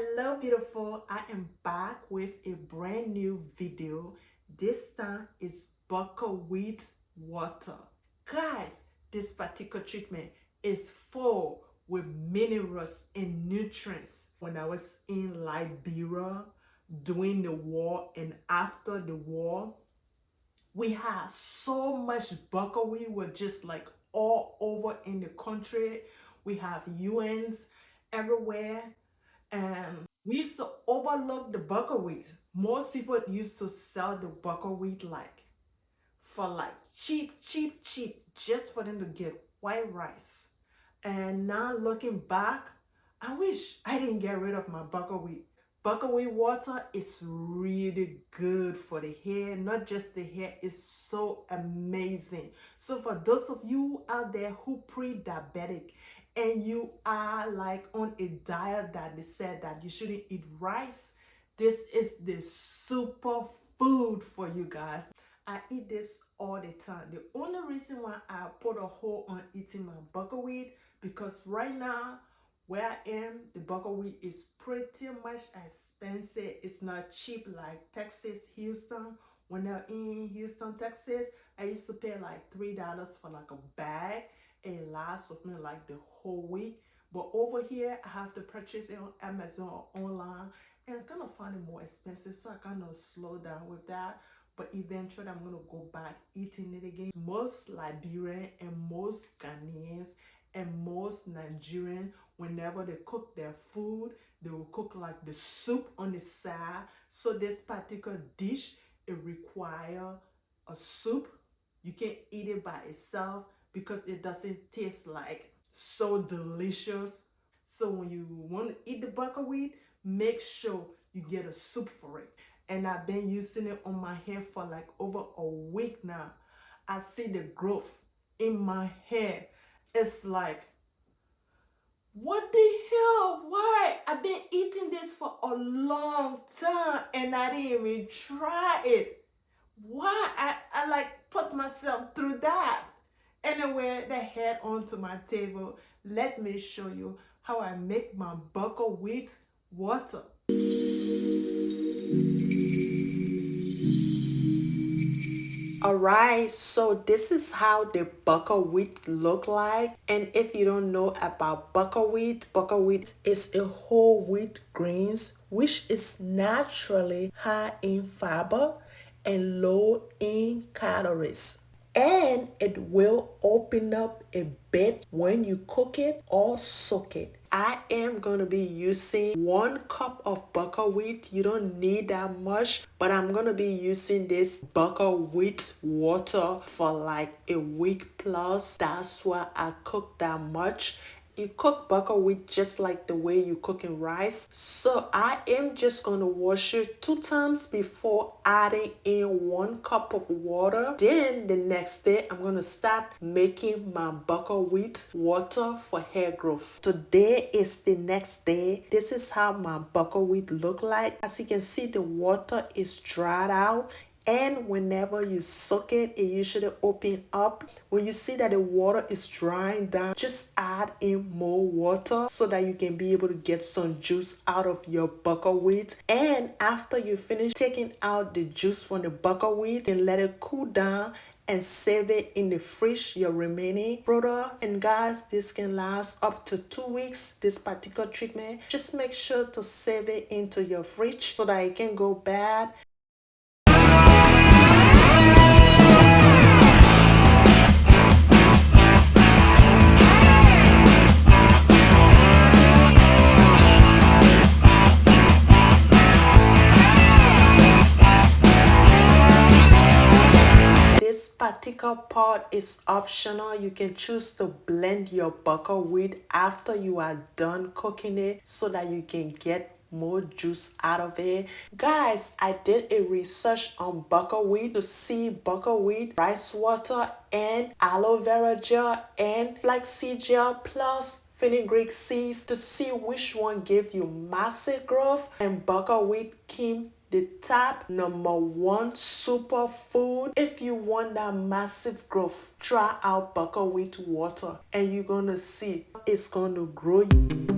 Hello beautiful, I am back with a brand new video. This time is buckwheat water. Guys, this particular treatment is full with minerals and nutrients. When I was in Liberia during the war and after the war, we had so much buckwheat. We're just like all over in the country. We have UNs everywhere, and we used to overlook the buckwheat. Most people used to sell the buckwheat like for like cheap, just for them to get white rice. And now looking back, I wish I didn't get rid of my buckwheat. Buckwheat water is really good for the hair. Not just the hair, it's so amazing. So for those of you out there who pre-diabetic and you are like on a diet that they said that you shouldn't eat rice, this is the super food for you guys. I eat this all the time. The only reason why I put a hold on eating my buckwheat, because right now where I am, the buckwheat is pretty much expensive. It's not cheap like Texas, Houston. When I'm in Houston, Texas, I used to pay like $3 for like a bag. It lasts with me like the whole week. But over here, I have to purchase it on Amazon or online, and I kind of find it more expensive, so I kind of slow down with that. But eventually, I'm gonna go back eating it again. Most Liberian and most Ghanaians and most Nigerian, whenever they cook their food, they will cook like the soup on the side. So this particular dish, it requires a soup. You can't eat it by itself because it doesn't taste like so delicious. So when you want to eat the buckwheat, make sure you get a soup for it. And I've been using it on my hair for like over a week now. I see the growth in my hair. It's like, what the hell? Why? I've been eating this for a long time and I didn't even try it. Why? I like put myself through that. Anyway, they head onto my table. Let me show you how I make my buckwheat water. Alright, so this is how the buckwheat look like. And if you don't know about buckwheat is a whole wheat grains which is naturally high in fiber and low in calories. And it will open up a bit when you cook it or soak it. I am going to be using 1 cup of buckwheat. You don't need that much, but I'm going to be using this buckwheat water for like a week plus. That's why I cook that much. You cook buckwheat just like the way you cooking rice. So I am just going to wash it 2 times before adding in 1 cup of water. Then the next day, I'm going to start making my buckwheat water for hair growth. Today is the next day. This is how my buckwheat look like. As you can see, the water is dried out. And whenever you soak it, it usually open up. When you see that the water is drying down, just add in more water so that you can be able to get some juice out of your buckwheat. And after you finish taking out the juice from the buckwheat, and let it cool down and save it in the fridge, your remaining product. And guys, this can last up to 2 weeks, this particular treatment. Just make sure to save it into your fridge so that it can go bad. Particular part is optional. You can choose to blend your buckwheat after you are done cooking it so that you can get more juice out of it. Guys, I did a research on buckwheat to see buckwheat rice water and aloe vera gel and flaxseed gel plus fenugreek seeds to see which one gave you massive growth. And buckwheat came the top #1 superfood. If you want that massive growth, try out buckwheat water and you're gonna see it's gonna grow you.